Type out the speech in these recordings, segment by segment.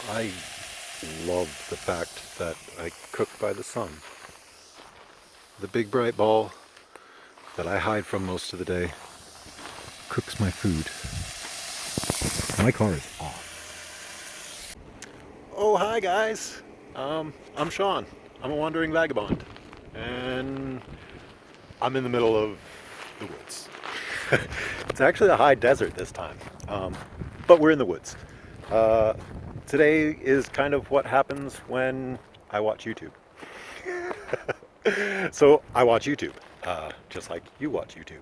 I love the fact that I cook by the sun. The big bright ball that I hide from most of the day cooks my food. My car is off. Oh, hi guys. I'm Sean. I'm a wandering vagabond. And I'm in the middle of the woods. It's actually a high desert this time. But we're in the woods. Today is kind of what happens when I watch YouTube. So I watch YouTube, just like you watch YouTube.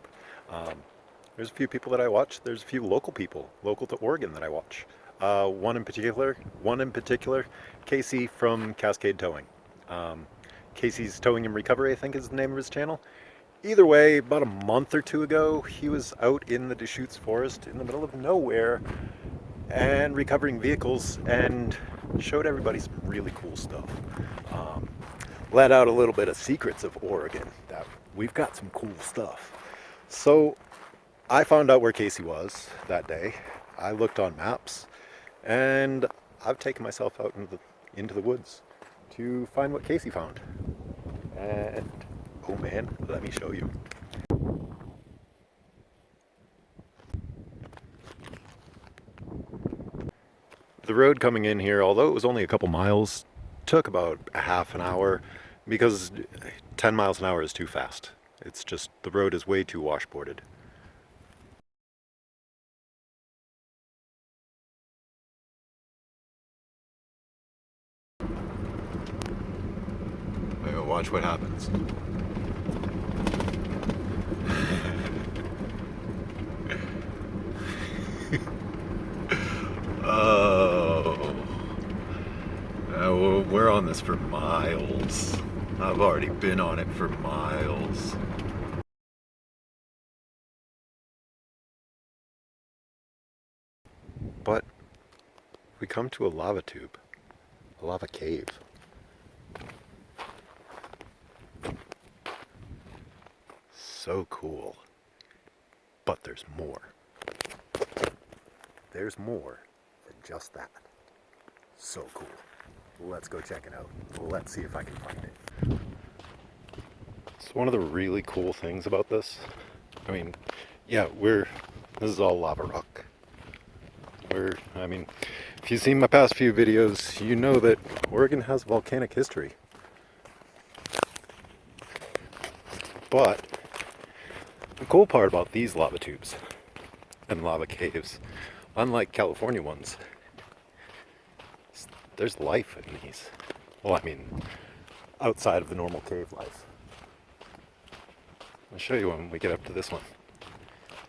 There's a few people that I watch. There's a few local people, local to Oregon, that I watch. One in particular, Casey from Cascade Towing. Casey's Towing and Recovery, I think is the name of his channel. Either way, about a month or two ago, he was out in the Deschutes Forest in the middle of nowhere and recovering vehicles and showed everybody some really cool stuff. Let out a little bit of secrets of Oregon, that we've got some cool stuff. So I found out where Casey was that day. I looked on maps and I've taken myself out into the woods to find what Casey found. And oh man, let me show you. The road coming in here, although it was only a couple miles, took about a half an hour because 10 miles an hour is too fast. It's just, the road is way too washboarded. Watch what happens. Oh, we're on this for miles. I've already been on it for miles. But we come to a lava tube, a lava cave. So cool. But there's more. There's more than just that. So cool. Let's go check it out. Let's see if I can find it. So one of the really cool things about this, I mean, yeah, this is all lava rock. If you've seen my past few videos, you know that Oregon has volcanic history. But the cool part about these lava tubes and lava caves, unlike California ones, there's life in these. Well, outside of the normal cave life. I'll show you when we get up to this one.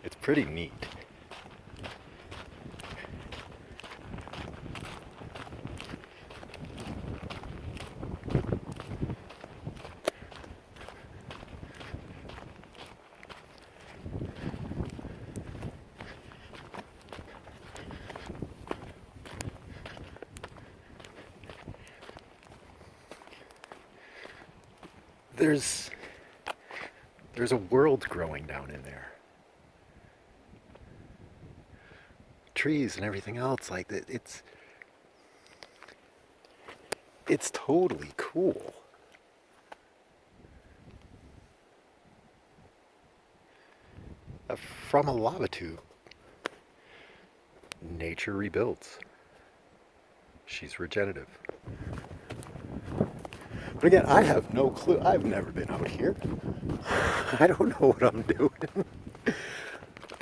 It's pretty neat. There's a world growing down in there. Trees and everything else, like that. It's totally cool. From a lava tube, nature rebuilds. She's regenerative. But again, I have no clue. I've never been out here. I don't know what I'm doing,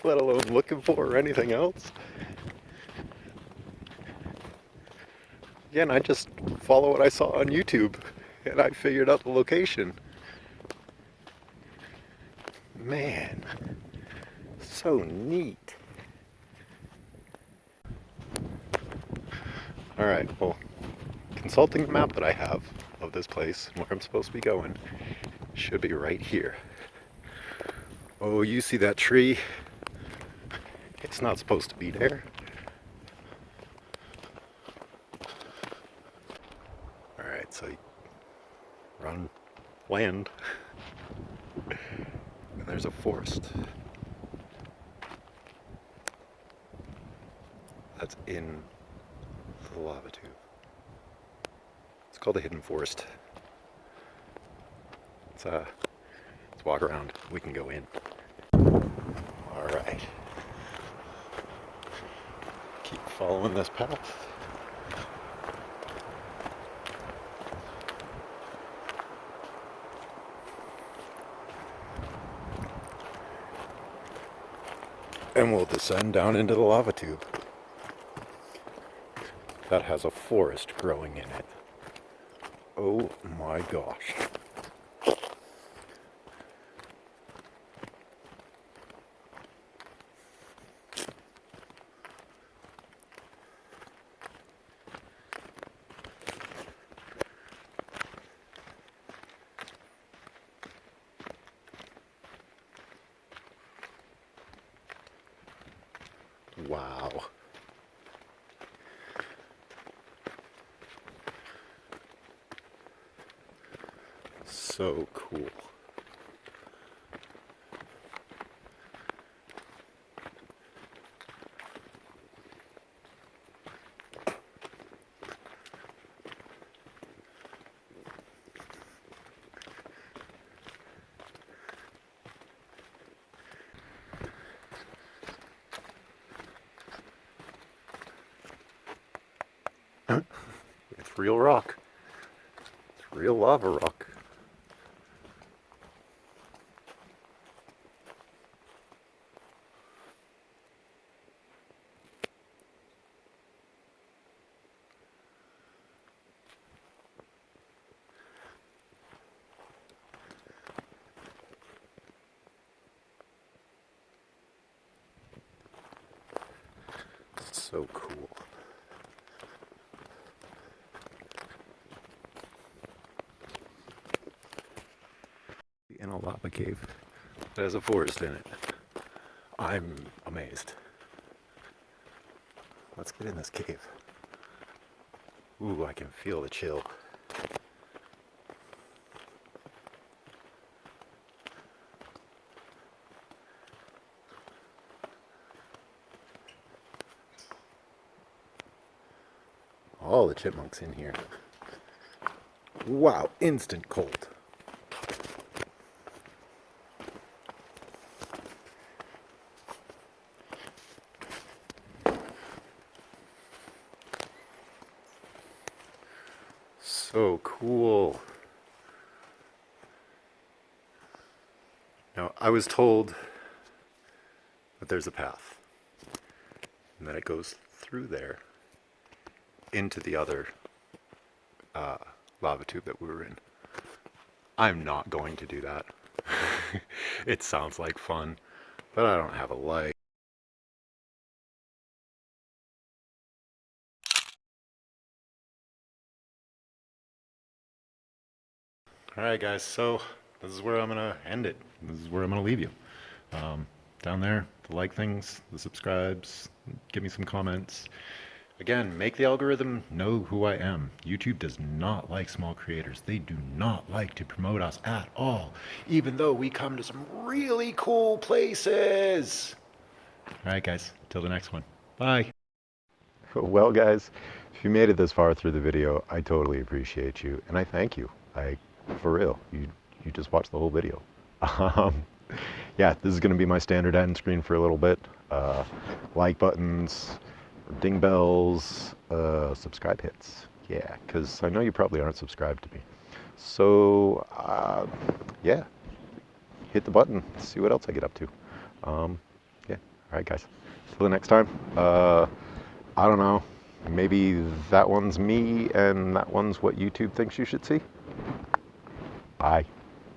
let alone looking for or anything else. Again, I just follow what I saw on YouTube and I figured out the location. Man, so neat. Alright, well, consulting the map that I have of this place and where I'm supposed to be going should be right here. Oh, you see that tree? It's not supposed to be there. Alright, so we're on land and there's a forest that's in the lava tube. called a hidden forest. Let's walk around. We can go in. All right. Keep following this path. And we'll descend down into the lava tube that has a forest growing in it. Oh my gosh. Wow. So cool. It's real rock. It's real lava rock. So cool. In a lava cave that has a forest in it. I'm amazed. Let's get in this cave. Ooh, I can feel the chill. All the chipmunks in here. Wow, instant cold. So cool. Now, I was told that there's a path and that it goes through there into the other lava tube that we were in. I'm not going to do that. It sounds like fun, but I don't have a light. Alright guys, so this is where I'm going to end it. This is where I'm going to leave you. Down there, the like things, the subscribes, give me some comments. Again, make the algorithm know who I am. YouTube does not like small creators. They do not like to promote us at all, even though we come to some really cool places. Alright guys, till the next one. Bye. Well guys, if you made it this far through the video, I totally appreciate you, and I thank you. For real, you just watched the whole video. Yeah, this is going to be my standard end screen for a little bit. Like buttons, ding bells, subscribe hits. Yeah, because I know you probably aren't subscribed to me. So, yeah, hit the button, see what else I get up to. Yeah, alright guys, till the next time. I don't know, maybe that one's me and that one's what YouTube thinks you should see. Bye.